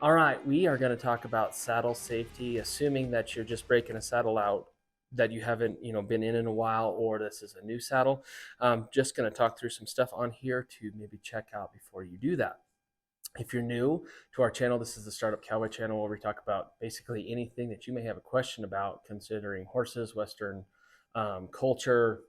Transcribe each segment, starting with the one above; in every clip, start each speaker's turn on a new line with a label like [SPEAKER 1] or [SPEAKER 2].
[SPEAKER 1] All right, we are going to talk about saddle safety, assuming that you're just breaking a saddle out that you haven't, been in a while, or this is a new saddle. Just going to talk through some stuff on here to maybe check out before you do that. If you're new to our channel, this is the Startup Cowboy channel where we talk about basically anything that you may have a question about considering horses, Western culture,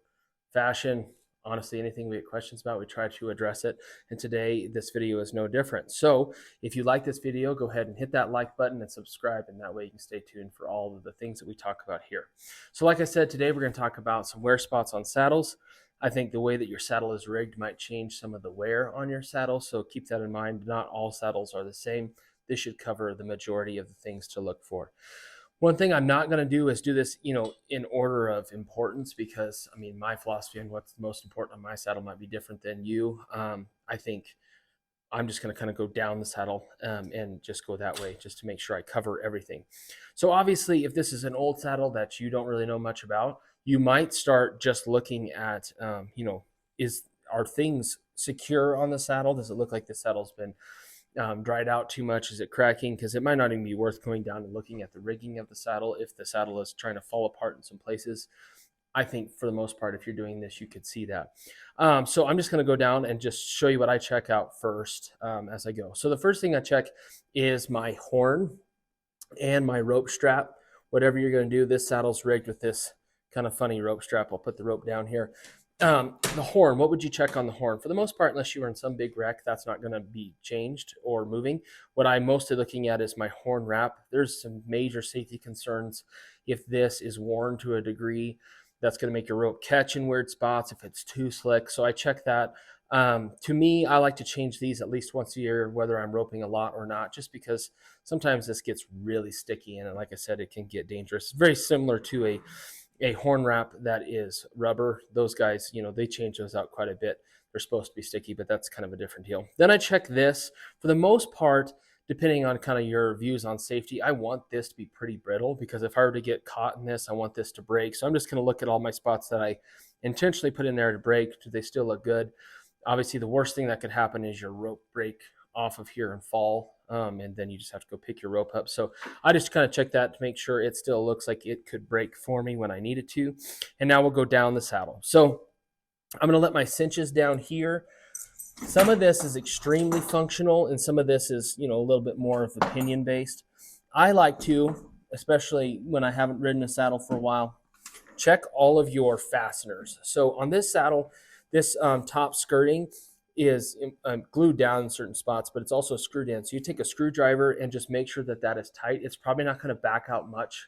[SPEAKER 1] fashion, honestly, anything we get questions about, we try to address it. And today, this video is no different. So if you like this video, go ahead and hit that like button and subscribe. And that way you can stay tuned for all of the things that we talk about here. So like I said, today we're going to talk about some wear spots on saddles. I think the way that your saddle is rigged might change some of the wear on your saddle. So keep that in mind. Not all saddles are the same. This should cover the majority of the things to look for. One thing I'm not going to do is do this, in order of importance, because my philosophy on what's most important on my saddle might be different than you. I think I'm just going to kind of go down the saddle and just go that way just to make sure I cover everything. So obviously, if this is an old saddle that you don't really know much about, you might start just looking at, are things secure on the saddle? Does it look like the saddle's been dried out too much? Is it cracking? Because it might not even be worth going down and looking at the rigging of the saddle if the saddle is trying to fall apart in some places. I think for the most part, if you're doing this, you could see that. So I'm just going to go down and just show you what I check out first as I go. So the first thing I check is my horn and my rope strap. Whatever you're going to do, this saddle's rigged with this kind of funny rope strap. I'll put the rope down here. The horn, what would you check on the horn? For the most part, unless you were in some big wreck, that's not going to be changed or moving. What I'm mostly looking at is my horn wrap. There's some major safety concerns if this is worn to a degree. That's going to make your rope catch in weird spots if it's too slick. So I check that. To me, I like to change these at least once a year, whether I'm roping a lot or not, just because sometimes this gets really sticky. And like I said, it can get dangerous. It's very similar to a horn wrap that is rubber. Those guys, they change those out quite a bit. They're supposed to be sticky, but that's kind of a different deal. Then I check this. For the most part, depending on kind of your views on safety, I want this to be pretty brittle, because if I were to get caught in this, I want this to break. So I'm just going to look at all my spots that I intentionally put in there to break. Do they still look good? Obviously, the worst thing that could happen is your rope break off of here and fall, and then you just have to go pick your rope up. So I just kind of check that to make sure it still looks like it could break for me when I need it to. And now we'll go down the saddle. So I'm going to let my cinches down here. Some of this is extremely functional, and some of this is, a little bit more of opinion based. I like to, especially when I haven't ridden a saddle for a while, check all of your fasteners. So on this saddle, this top skirting is glued down in certain spots, but it's also screwed in. So you take a screwdriver and just make sure that that is tight. It's probably not going to back out much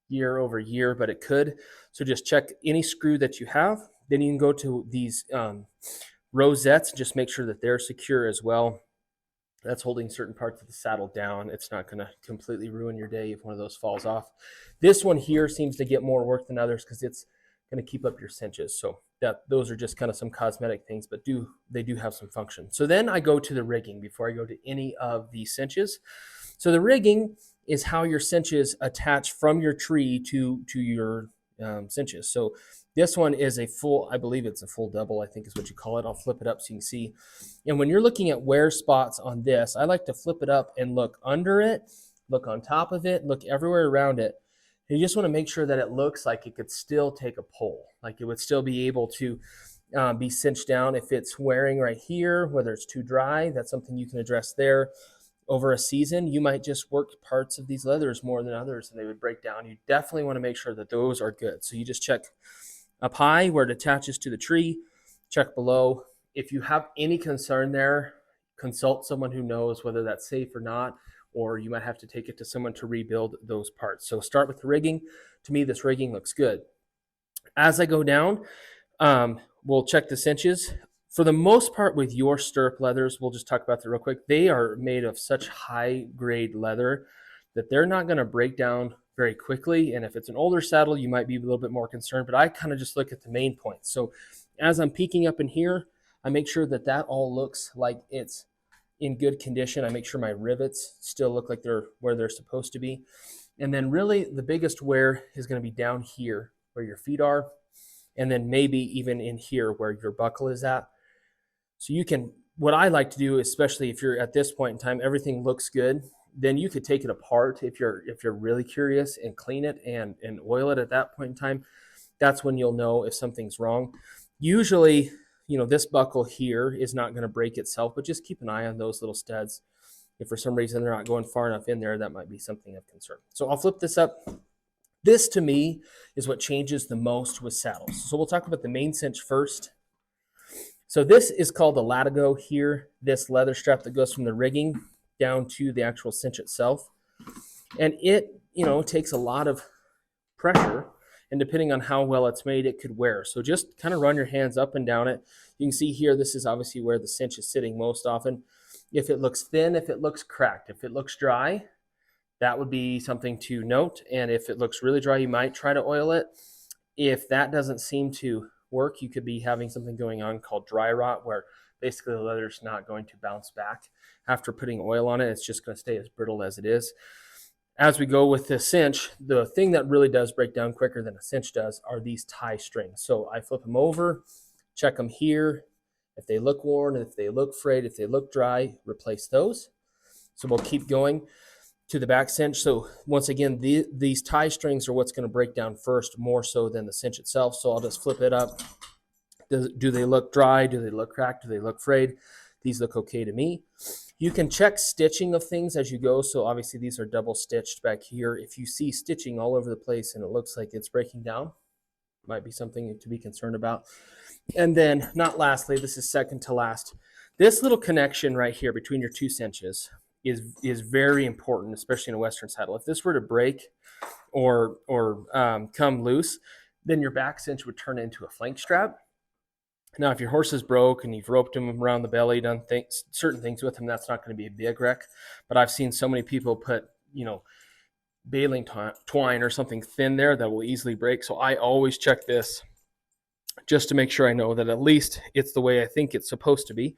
[SPEAKER 1] year over year, but it could. So just check any screw that you have. Then you can go to these rosettes, just make sure that they're secure as well. That's holding certain parts of the saddle down. It's not going to completely ruin your day if one of those falls off. This one here seems to get more work than others because it's going to keep up your cinches. So those are just kind of some cosmetic things, but they do have some function. So then I go to the rigging before I go to any of the cinches. So the rigging is how your cinches attach from your tree to your cinches. So this one is a full, I believe it's a full double, I think is what you call it. I'll flip it up so you can see. And when you're looking at wear spots on this, I like to flip it up and look under it, look on top of it, look everywhere around it. And you just want to make sure that it looks like it could still take a pull, like it would still be able to be cinched down. If it's wearing right here, whether it's too dry, that's something you can address there. Over a season, you might just work parts of these leathers more than others and they would break down. You definitely want to make sure that those are good. So you just check up high where it attaches to the tree, check below. If you have any concern there, consult someone who knows whether that's safe or not, or you might have to take it to someone to rebuild those parts. So start with the rigging. To me, this rigging looks good. As I go down, we'll check the cinches. For the most part with your stirrup leathers, we'll just talk about that real quick. They are made of such high grade leather that they're not going to break down very quickly. And if it's an older saddle, you might be a little bit more concerned, but I kind of just look at the main points. So as I'm peeking up in here, I make sure that that all looks like it's in good condition. I make sure my rivets still look like they're where they're supposed to be. And then really the biggest wear is going to be down here where your feet are, and then maybe even in here where your buckle is at. So you can, what I like to do, especially if you're at this point in time, everything looks good, then you could take it apart if you're really curious and clean it and oil it at that point in time. That's when you'll know if something's wrong. Usually, this buckle here is not going to break itself, but just keep an eye on those little studs. If for some reason they're not going far enough in there, that might be something of concern. So I'll flip this up. This to me is what changes the most with saddles. So we'll talk about the main cinch first. So this is called the latigo here, this leather strap that goes from the rigging down to the actual cinch itself. And it, takes a lot of pressure, and depending on how well it's made, it could wear. So just kind of run your hands up and down it. You can see here, this is obviously where the cinch is sitting most often. If it looks thin, if it looks cracked, if it looks dry, that would be something to note. And if it looks really dry, you might try to oil it. If that doesn't seem to work, you could be having something going on called dry rot, where basically the leather's not going to bounce back after putting oil on it. It's just going to stay as brittle as it is. As we go with the cinch, the thing that really does break down quicker than a cinch does are these tie strings. So I flip them over, check them here. If they look worn, if they look frayed, if they look dry, replace those. So we'll keep going to the back cinch. So once again, these tie strings are what's going to break down first, more so than the cinch itself. So I'll just flip it up. Do they look dry? Do they look cracked? Do they look frayed? These look okay to me. You can check stitching of things as you go. So obviously these are double stitched back here. If you see stitching all over the place and it looks like it's breaking down, might be something to be concerned about. And then, not lastly, this is second to last. This little connection right here between your two cinches is very important, especially in a Western saddle. If this were to break or come loose, then your back cinch would turn into a flank strap. Now, if your horse is broke and you've roped him around the belly, done certain things with him, that's not going to be a big wreck. But I've seen so many people put, baling twine or something thin there that will easily break. So I always check this just to make sure I know that at least it's the way I think it's supposed to be.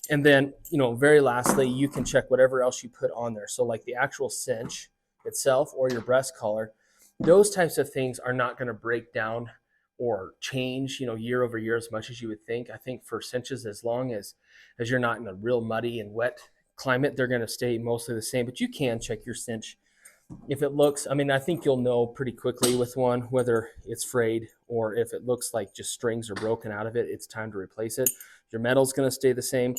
[SPEAKER 1] And then, very lastly, you can check whatever else you put on there. So like the actual cinch itself or your breast collar, those types of things are not going to break down or change, year over year as much as you would think. I think for cinches, as long as you're not in a real muddy and wet climate, they're going to stay mostly the same. But you can check your cinch. If it looks, I think you'll know pretty quickly with one whether it's frayed or if it looks like just strings are broken out of it, it's time to replace it. Your metal's going to stay the same.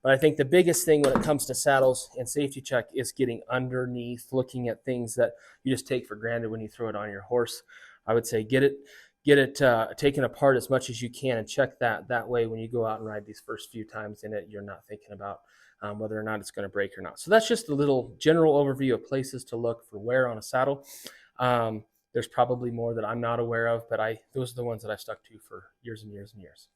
[SPEAKER 1] But I think the biggest thing when it comes to saddles and safety check is getting underneath, looking at things that you just take for granted when you throw it on your horse. I would say get it taken apart as much as you can and check that. That way, when you go out and ride these first few times in it, you're not thinking about whether or not it's going to break or not. So that's just a little general overview of places to look for wear on a saddle. There's probably more that I'm not aware of, but those are the ones that I've stuck to for years and years and years.